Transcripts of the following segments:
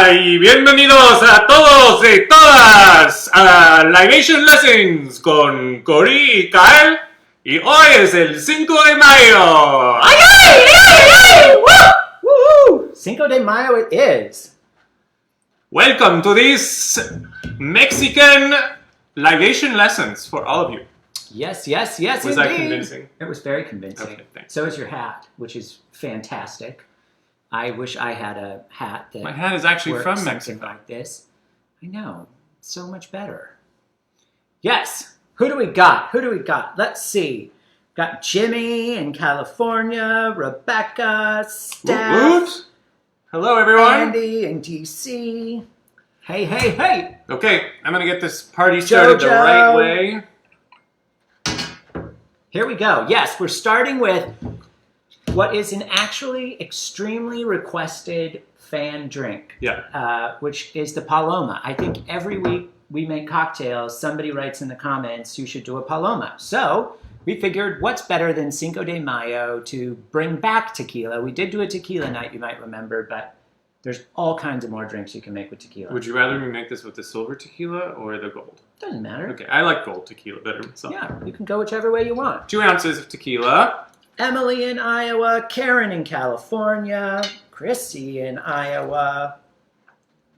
Hola y bienvenidos a todos y todas a Libation Lessons con Cory y Kyle. Y hoy es el 5 de mayo. ¡Ay, ay, ay, ay! ¡Woo! Woo! Cinco de Mayo it is. Welcome to this Mexican Libation Lessons for all of you. Yes, yes, yes, Was indeed. that convincing? It was very convincing. Okay, thanks. So is your hat, which is fantastic. I wish I had a hat that My hat is actually worked from something Mexico. like this. I know. So much better. Yes. Who do we got? Who do we got? Let's see. Got Jimmy in California, Rebecca, Steph, Woot woot. Hello, everyone. Andy in DC. Hey, hey, hey. Okay, I'm going to get this party started the right way. Here we go. Yes, we're starting with what is an actually extremely requested fan drink. Yeah. Which is the Paloma. I think every week we make cocktails, somebody writes in the comments, you should do a Paloma. So we figured what's better than Cinco de Mayo to bring back tequila. We did do a tequila night, you might remember, but there's all kinds of more drinks you can make with tequila. Would you rather me make this with the silver tequila or the gold? Doesn't matter. Okay, I like gold tequila better myself. Yeah, you can go whichever way you want. 2 ounces of tequila. Emily in Iowa, Karen in California, Chrissy in Iowa.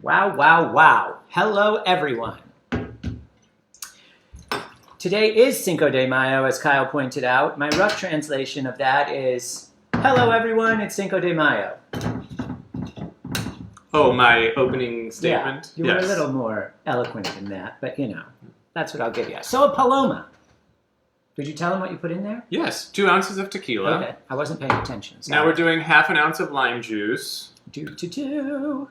Wow, wow, wow. Hello, everyone. Today is Cinco de Mayo, as Kyle pointed out. My rough translation of that is, hello, everyone, it's Cinco de Mayo. Oh, my opening statement? Yeah, you were a little more eloquent than that, but you know, that's what I'll give you. So a Paloma. Did you tell him what you put in there? Yes, 2 ounces of tequila. Okay, I wasn't paying attention. Now we're doing ½ an ounce of lime juice. Do. There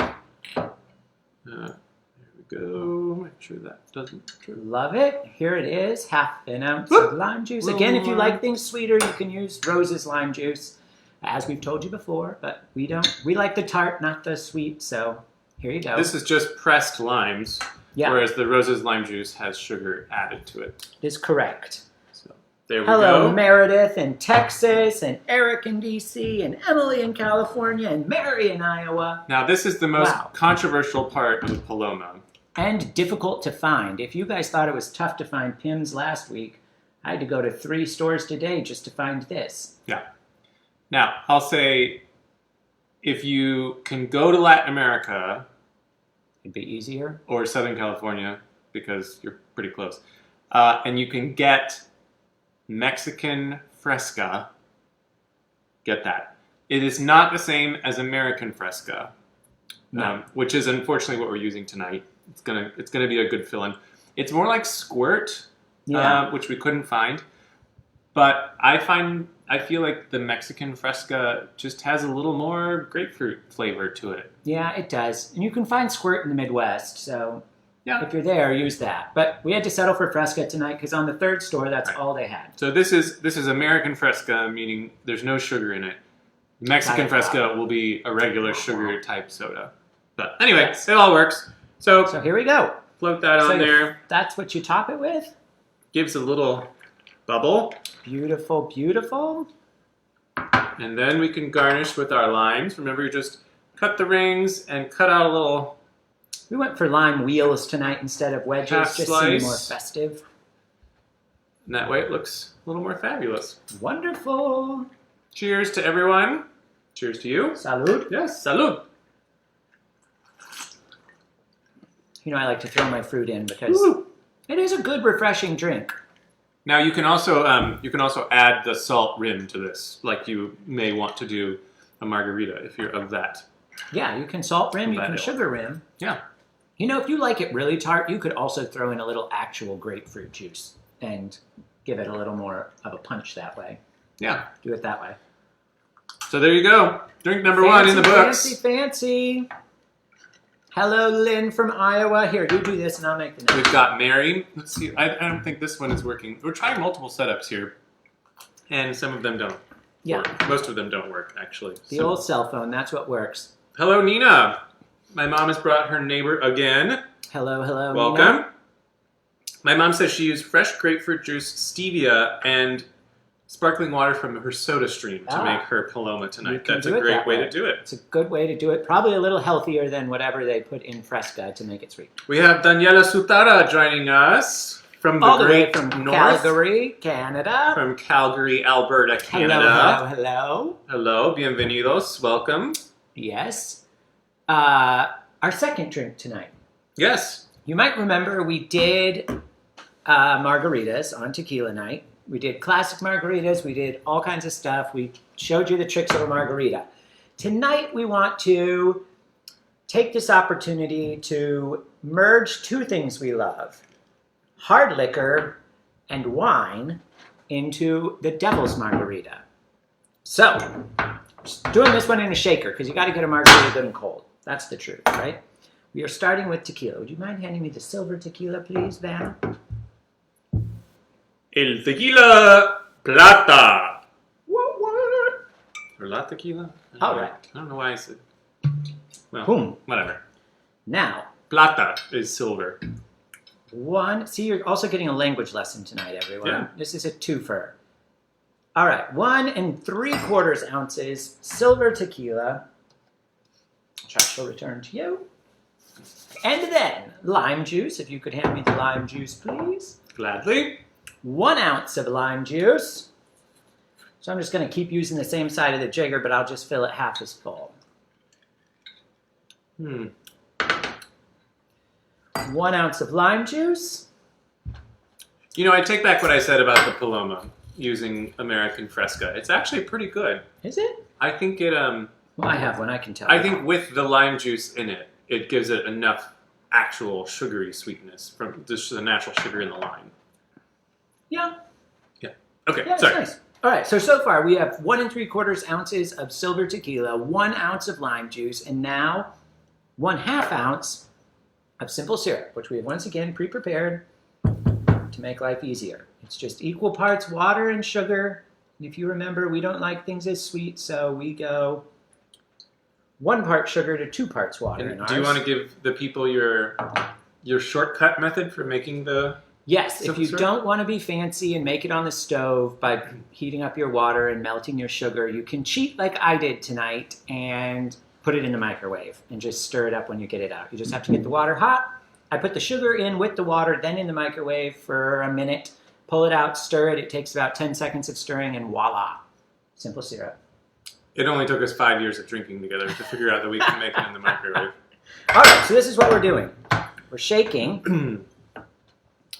we go. Make sure that doesn't trip. Love it. Here it is, ½ an ounce of lime juice. Again, if you like things sweeter, you can use Rose's lime juice, as we've told you before, but we don't. We like the tart, not the sweet, so here you go. This is just pressed limes, Yeah. whereas the Rose's lime juice has sugar added to it. It is correct. So there we Hello, go. Meredith in Texas, and Eric in DC, and Emily in California, and Mary in Iowa. Now this is the most Wow. controversial part of the Paloma. And difficult to find. If you guys thought it was tough to find Pimm's last week, I had to go to 3 stores today just to find this. Yeah. Now, I'll say, if you can go to Latin America It'd be easier. or Southern California, because you're pretty close, and you can get Mexican Fresca, get that. It is not the same as American Fresca, No. which is unfortunately what we're using tonight. It's gonna be a good fill-in. It's more like Squirt, Yeah. which we couldn't find, but I feel like the Mexican Fresca just has a little more grapefruit flavor to it. Yeah, it does. And you can find Squirt in the Midwest, so Yeah. if you're there, use that. But we had to settle for Fresca tonight because on the 3rd store, that's Right. all they had. So this is American Fresca, meaning there's no sugar in it. Mexican Diet Fresca will be a regular sugar type soda. But anyway, Yes. it all works. So So here we go. float that on So there. That's what you top it with? Gives a little bubble. Beautiful, beautiful. And then we can garnish with our limes. Remember, you just cut the rings and cut out a little. We went for lime wheels tonight instead of wedges, Half just slice. seem more festive. And that way it looks a little more fabulous. Wonderful. Cheers to everyone. Cheers to you. Salud. Yes, salud. You know, I like to throw my fruit in because Woo. it is a good, refreshing drink. Now you can also add the salt rim to this, like you may want to do a margarita if you're of that. Yeah, you can salt rim, you That can helps. sugar rim. Yeah. You know, if you like it really tart, you could also throw in a little actual grapefruit juice and give it a little more of a punch that way. Yeah. Do it that way. So there you go. Drink number 1 in the books. Fancy, fancy. Hello, Lynn from Iowa. Here, you do this and I'll make the next. We've got Mary. Let's see. I don't think this one is working. We're trying multiple setups here, and some of them don't. Yeah. work. Most of them don't work, actually. The old cell phone, that's what works. Hello, Nina. My mom has brought her neighbor again. Hello, hello, Welcome. Nina. My mom says she used fresh grapefruit juice, stevia, and sparkling water from her soda stream to Ah. make her Paloma tonight. You can That's do a it great that way way. to do it. It's a good way to do it. Probably a little healthier than whatever they put in Fresca to make it sweet. We have Daniela Sutara joining us from the All the great way from north. Calgary, Canada. From Calgary, Alberta, Canada. Hello, hello, hello. Hello, bienvenidos, welcome. Yes. Our second drink tonight. Yes. You might remember we did margaritas on tequila night. We did classic margaritas. We did all kinds of stuff. We showed you the tricks of a margarita. Tonight we want to take this opportunity to merge two things we love, hard liquor and wine, into the devil's margarita. So, just doing this one in a shaker because you got to get a margarita good and cold. That's the truth, right? We are starting with tequila. Would you mind handing me the silver tequila, please, Vanna? El tequila plata. What? Or la tequila? All right. I don't know why I said. Well, Boom. whatever. Now, Plata is silver. see, you're also getting a language lesson tonight, everyone. Yeah. This is a twofer. All right, 1 3/4 ounces silver tequila. Which I shall return to you. And then lime juice, if you could hand me the lime juice, please. Gladly. 1 ounce of lime juice. So I'm just going to keep using the same side of the jigger, but I'll just fill it half as full. 1 ounce of lime juice. You know, I take back what I said about the Paloma using American Fresca. It's actually pretty good. Is it? I think it Well, I have one, I can tell. I think with the lime juice in it, it gives it enough actual sugary sweetness from just the natural sugar in the lime. Yeah. Okay, Yeah, it's sorry. nice. All right, so far we have 1 3/4 ounces of silver tequila, 1 ounce of lime juice, and now 1/2 ounce of simple syrup, which we have once again pre-prepared to make life easier. It's just equal parts water and sugar. And if you remember, we don't like things as sweet, so we go 1 part sugar to 2 parts water in ours. Do you want to give the people your shortcut method for making the... Yes, if Simple you syrup? don't want to be fancy and make it on the stove by heating up your water and melting your sugar, you can cheat like I did tonight and put it in the microwave and just stir it up when you get it out. You just have to get the water hot. I put the sugar in with the water, then in the microwave for a minute, pull it out, stir it. It takes about 10 seconds of stirring, and voila, simple syrup. It only took us 5 years of drinking together to figure out that we can make it in the microwave. All right, so this is what we're doing. We're shaking.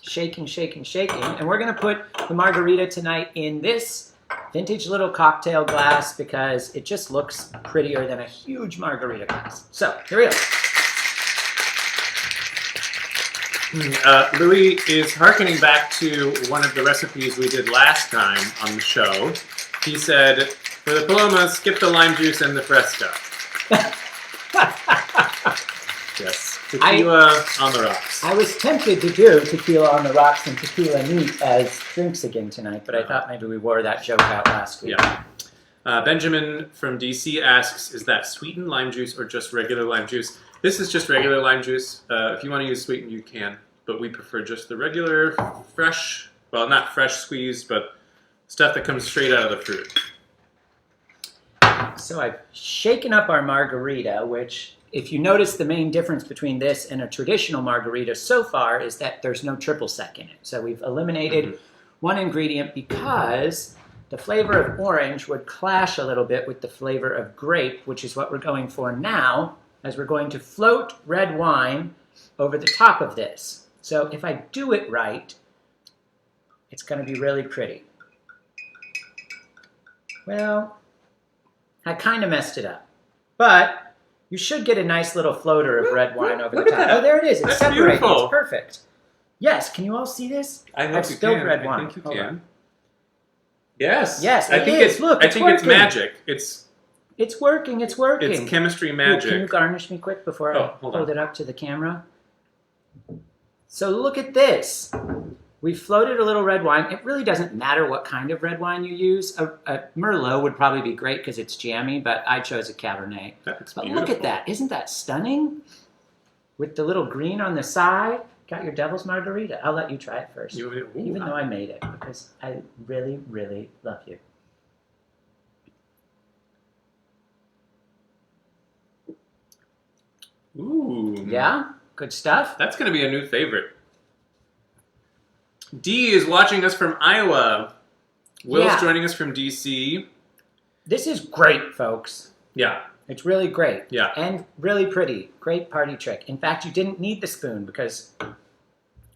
Shaking, and we're going to put the margarita tonight in this vintage little cocktail glass because it just looks prettier than a huge margarita glass. So, here we go. Louis is hearkening back to one of the recipes we did last time on the show. He said, for the Paloma, skip the lime juice and the Fresca. Yes, tequila on the rocks. I was tempted to do tequila on the rocks and tequila neat as drinks again tonight, but I thought maybe we wore that joke out last week. Yeah. Benjamin from DC asks, is that sweetened lime juice or just regular lime juice? This is just regular lime juice. If you want to use sweetened, you can, but we prefer just the regular, fresh, well, not fresh squeezed, but stuff that comes straight out of the fruit. So I've shaken up our margarita, which, if you notice, the main difference between this and a traditional margarita so far is that there's no triple sec in it. So we've eliminated one ingredient because the flavor of orange would clash a little bit with the flavor of grape, which is what we're going for now, as we're going to float red wine over the top of this. So if I do it right, it's going to be really pretty. Well, I kind of messed it up. But you should get a nice little floater of red wine over the Look at top. that. Oh, there it is. It's That's separated. beautiful. It's perfect. Yes, can you all see this? I hope I've you spilled can. red wine. I think you Hold can. on. Yes. Yes, I it think is. it's Look, I it's think it's working. magic. It's It's working. It's working. it's chemistry Ooh, magic. can you garnish me quick before Oh, I hold hold on. it up to the camera? So look at this. We floated a little red wine. It really doesn't matter what kind of red wine you use. A Merlot would probably be great because it's jammy, but I chose a Cabernet. That's But beautiful. look at that. Isn't that stunning? With the little green on the side. got your devil's margarita. I'll let you try it first, Ooh, even though I made it, because I really, really love you. Ooh. Yeah? Good stuff? That's going to be a new favorite. Dee is watching us from Iowa. Will's joining us from D.C. This is great, folks. Yeah. It's really great. Yeah. And really pretty. Great party trick. In fact, you didn't need the spoon because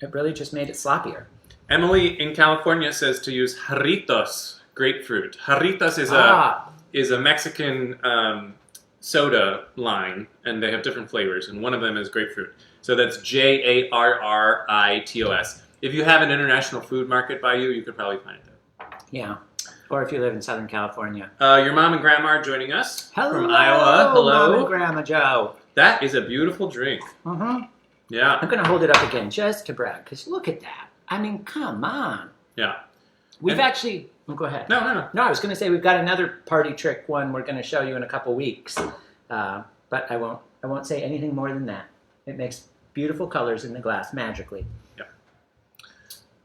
it really just made it sloppier. Emily in California says to use jarritos, grapefruit. Jarritos is a Mexican soda line, and they have different flavors, and one of them is grapefruit. So that's Jarritos. If you have an international food market by you, you could probably find it there. Yeah. Or if you live in Southern California. Your mom and grandma are joining us Hello, from Iowa. Hello. Mom and Grandma Joe. That is a beautiful drink. Mm-hmm. Yeah. I'm going to hold it up again just to brag, because look at that. I mean, come on. Yeah. We've actually... Oh, go ahead. No. No, I was going to say we've got another party trick one we're going to show you in a couple weeks. But I won't say anything more than that. It makes beautiful colors in the glass magically. Yeah.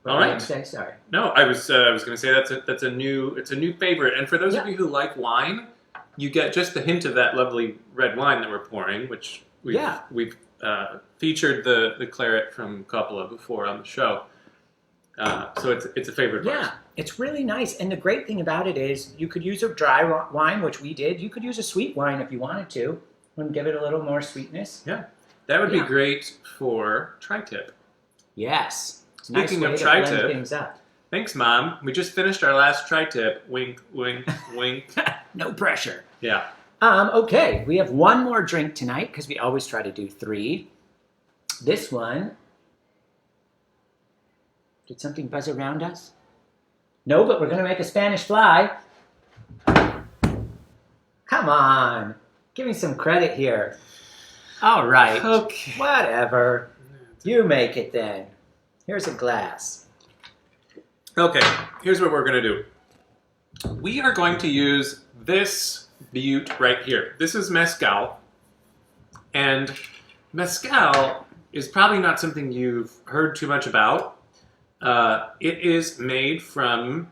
What All were you right. gonna say? Sorry. No, I was going to say it's a new favorite, and for those of you who like wine, you get just the hint of that lovely red wine that we're pouring, which we've featured the claret from Coppola before on the show. So it's a favorite of ours. Yeah, it's really nice, and the great thing about it is you could use a dry wine, which we did. You could use a sweet wine if you wanted to, and give it a little more sweetness. Yeah, that would be great for tri-tip. Yes. Speaking of tri-tip, thanks, Mom. We just finished our last tri-tip. Wink, wink, wink. No pressure. Yeah. Okay, we have one more drink tonight because we always try to do 3. This one. Did something buzz around us? No, but we're going to make a Spanish fly. Come on. Give me some credit here. All right. Okay. Whatever. You make it then. Here's a glass. Okay, here's what we're going to do. We are going to use this butte right here. This is Mezcal. And Mezcal is probably not something you've heard too much about. It is made from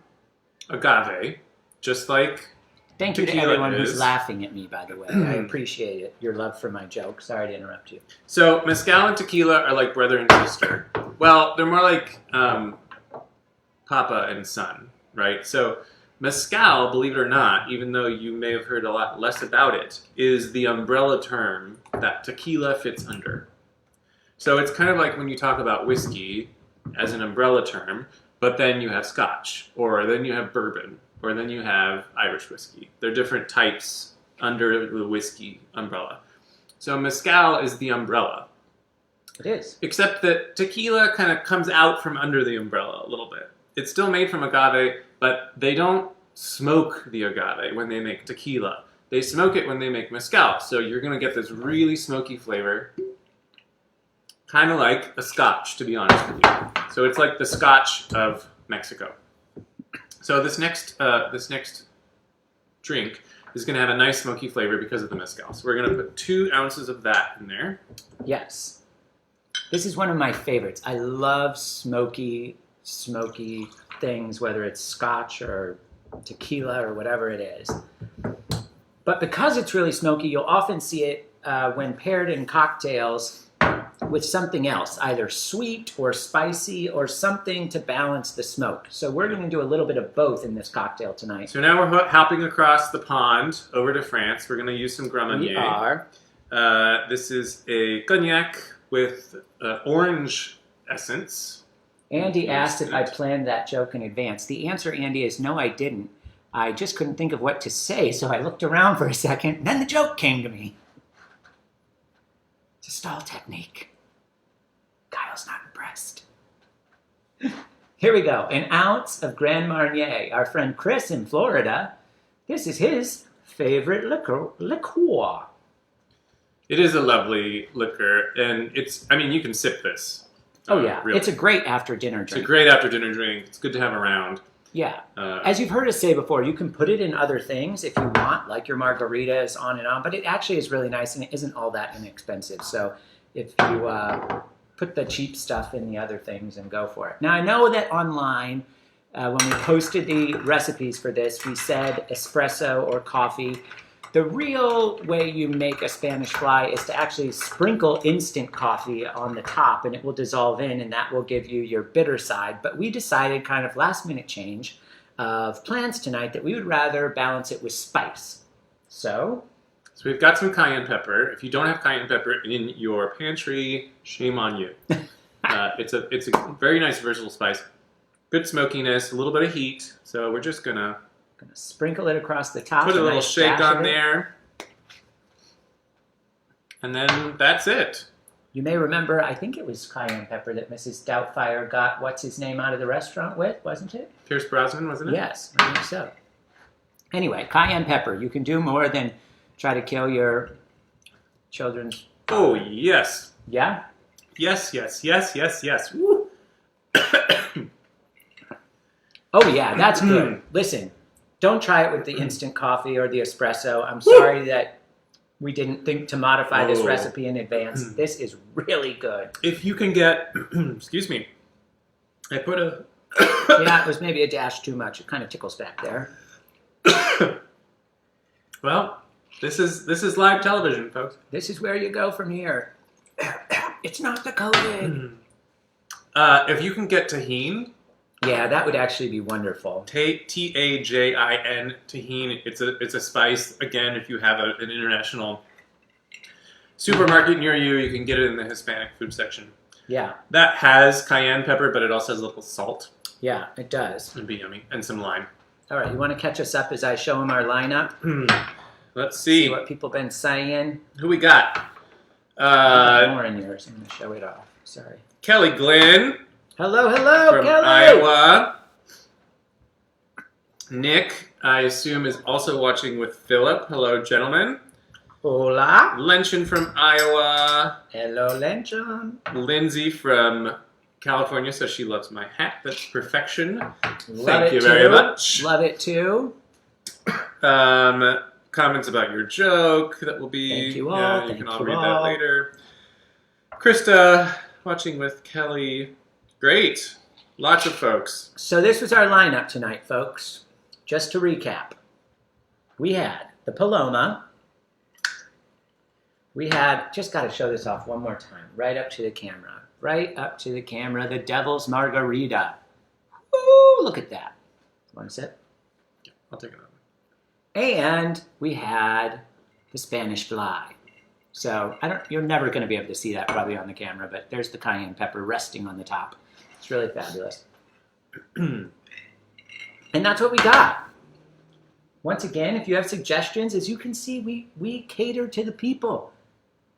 agave, just like Thank you to tequila everyone who's is. laughing at me, by the way. I appreciate it. Your love for my joke. Sorry to interrupt you. So Mezcal and tequila are like brother and sister. Well, they're more like Papa and son, right? So Mezcal, believe it or not, even though you may have heard a lot less about it, is the umbrella term that tequila fits under. So it's kind of like when you talk about whiskey as an umbrella term, but then you have Scotch, or then you have bourbon, or then you have Irish whiskey. They're different types under the whiskey umbrella. So Mezcal is the umbrella. It is. Except that tequila kind of comes out from under the umbrella a little bit. It's still made from agave, but they don't smoke the agave when they make tequila. They smoke it when they make mezcal. So you're going to get this really smoky flavor, kind of like a Scotch, to be honest with you. So it's like the Scotch of Mexico. So this next drink is going to have a nice smoky flavor because of the mezcal. So we're going to put 2 ounces of that in there. Yes. This is one of my favorites. I love smoky things, whether it's Scotch or tequila or whatever it is. But because it's really smoky, you'll often see it when paired in cocktails with something else, either sweet or spicy or something to balance the smoke. So we're going to do a little bit of both in this cocktail tonight. So now we're hopping across the pond over to France. We're going to use some Grand Marnier. We are. This is a cognac with orange essence. Andy asked if I planned that joke in advance. The answer, Andy, is no, I didn't. I just couldn't think of what to say, so I looked around for a second, and then the joke came to me. It's a stall technique. Kyle's not impressed. Here we go. 1 ounce of Grand Marnier. Our friend Chris in Florida, this is his favorite liqueur. It is a lovely liquor, and you can sip this. Oh, yeah. Really. It's a great after-dinner It's drink. a great after-dinner drink. It's good to have around. Yeah. As you've heard us say before, you can put it in other things if you want, like your margaritas, on and on, but it actually is really nice, and it isn't all that inexpensive. So if you put the cheap stuff in the other things and go for it. Now, I know that online, when we posted the recipes for this, we said espresso or coffee. The real way you make a Spanish fly is to actually sprinkle instant coffee on the top, and it will dissolve in, and that will give you your bitter side. But we decided, kind of last minute change of plans tonight, that we would rather balance it with spice. So we've got some cayenne pepper. If you don't have cayenne pepper in your pantry, shame on you. It's a very nice versatile spice. Good smokiness, a little bit of heat. So we're just gonna sprinkle it across the top. Put a little shake on there. And then that's it. You may remember, I think it was cayenne pepper that Mrs. Doubtfire got what's his name out of the restaurant with, wasn't it? Pierce Brosnan, wasn't it? Yes, I think so. Anyway, cayenne pepper. You can do more than try to kill your children's... Oh, yes. Yeah? Yes. Woo. Oh, yeah, that's good. Listen, don't try it with the instant coffee or the espresso. I'm sorry that we didn't think to modify this recipe in advance. This is really good. If you can get... excuse me. I put a... Yeah, it was maybe a dash too much. It kind of tickles back there. Well, this is live television, folks. This is where you go from here. It's not the COVID. If you can get tahini... Yeah, that would actually be wonderful. Tajin, tahini. It's a spice. Again, if you have an international supermarket near you, you can get it in the Hispanic food section. Yeah. That has cayenne pepper, but it also has a little salt. Yeah, it does. It'd be yummy. And some lime. All right, you want to catch us up as I show them our lineup? Let's see. What people been saying. Who we got? More in yours. I'm going to show it off. Sorry. Kelly Glenn. Hello, from Kelly. Iowa. Nick, I assume, is also watching with Philip. Hello, gentlemen. Hola. Lenchen from Iowa. Hello, Lenchen. Lindsay from California says she loves my hat. That's perfection. Thank you very much. Love it too. Comments about your joke. That will be... Thank you all. Yeah, you can all read that later. Krista, watching with Kelly. Great. Lots of folks. So this was our lineup tonight, folks. Just to recap. We had the Paloma. We had, just got to show this off one more time, right up to the camera. Right up to the camera, the Devil's Margarita. Woo, look at that. Want to sip? Yeah, I'll take it over. And we had the Spanish fly. So you're never going to be able to see that probably on the camera, but there's the cayenne pepper resting on the top. It's really fabulous. And that's what we got. Once again, if you have suggestions, as you can see, we cater to the people.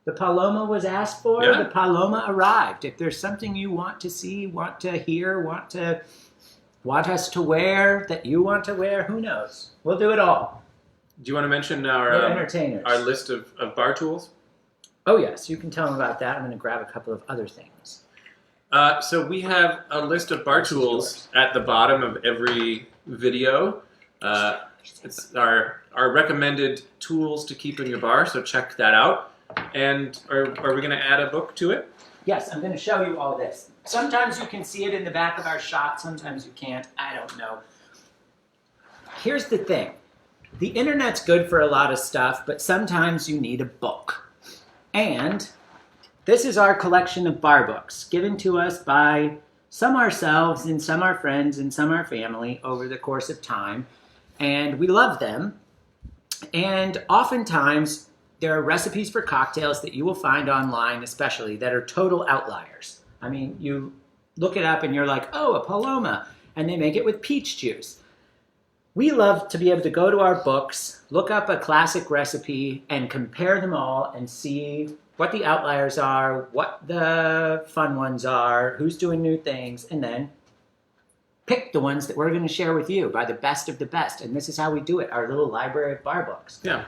The Paloma was asked for, yeah. The Paloma arrived. If there's something you want to see, want to hear, want us to wear, that you want to wear, who knows? We'll do it all. Do you want to mention We're entertainers. our list of bar tools? Oh, yes. You can tell them about that. I'm going to grab a couple of other things. So we have a list of bar tools at the bottom of every video. It's our recommended tools to keep in your bar, so check that out. And are we going to add a book to it? Yes, I'm going to show you all this. Sometimes you can see it in the back of our shot. Sometimes you can't. I don't know. Here's the thing. The internet's good for a lot of stuff, but sometimes you need a book. And this is our collection of bar books given to us by some ourselves and some our friends and some our family over the course of time. And we love them. And oftentimes there are recipes for cocktails that you will find online, especially, that are total outliers. I mean, you look it up and you're like, oh, a Paloma, and they make it with peach juice. We love to be able to go to our books, look up a classic recipe, and compare them all and see what the outliers are, what the fun ones are, who's doing new things, and then pick the ones that we're going to share with you by the best of the best. And this is how we do it, our little library of bar books. Yeah.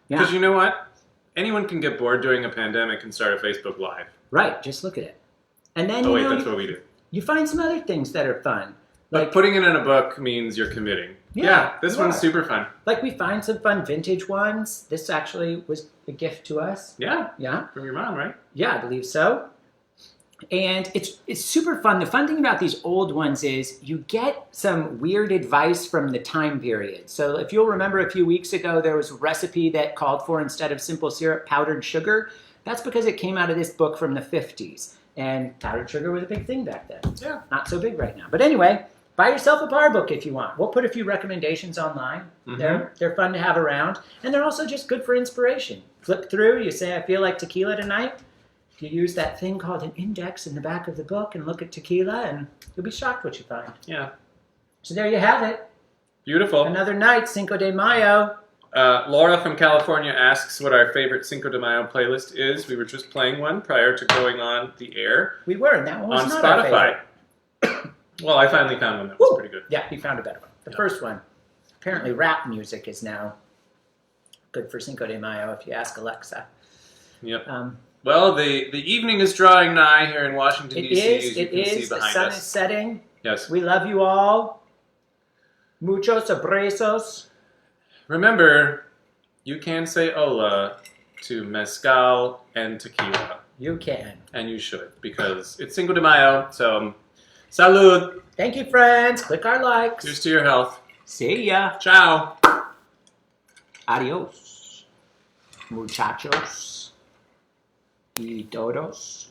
Because you know what? Anyone can get bored during a pandemic and start a Facebook Live. Right, just look at it. And then, that's what we do. You find some other things that are fun. But putting it in a book means you're committing. Yeah, this one's super fun. Like we find some fun vintage ones. This actually was a gift to us. Yeah. Yeah. From your mom, right? Yeah, I believe so. And it's super fun. The fun thing about these old ones is you get some weird advice from the time period. So if you'll remember a few weeks ago, there was a recipe that called for, instead of simple syrup, powdered sugar. That's because it came out of this book from the 50s. And powdered sugar was a big thing back then. Yeah. Not so big right now. But anyway, buy yourself a bar book if you want. We'll put a few recommendations online. Mm-hmm. They're fun to have around. And they're also just good for inspiration. Flip through, you say, I feel like tequila tonight. You use that thing called an index in the back of the book and look at tequila, and you'll be shocked what you find. Yeah. So there you have it. Beautiful. Another night, Cinco de Mayo. Laura from California asks what our favorite Cinco de Mayo playlist is. We were just playing one prior to going on the air. We were, and that one was on not our Spotify. favorite. Well, I finally found one that was pretty good. Yeah, you found a better one. The first one. Apparently rap music is now good for Cinco de Mayo if you ask Alexa. Yep. Well, the evening is drawing nigh here in Washington, It D.C., is. as you It can see is. The behind sun us. is setting. Yes. We love you all. Muchos abrazos. Remember, you can say hola to Mezcal and Tequila. You can. And you should, because it's Cinco de Mayo, so salud. Thank you, friends. Click our likes. Here's to your health. See ya. Ciao. Adios. Muchachos. Y todos.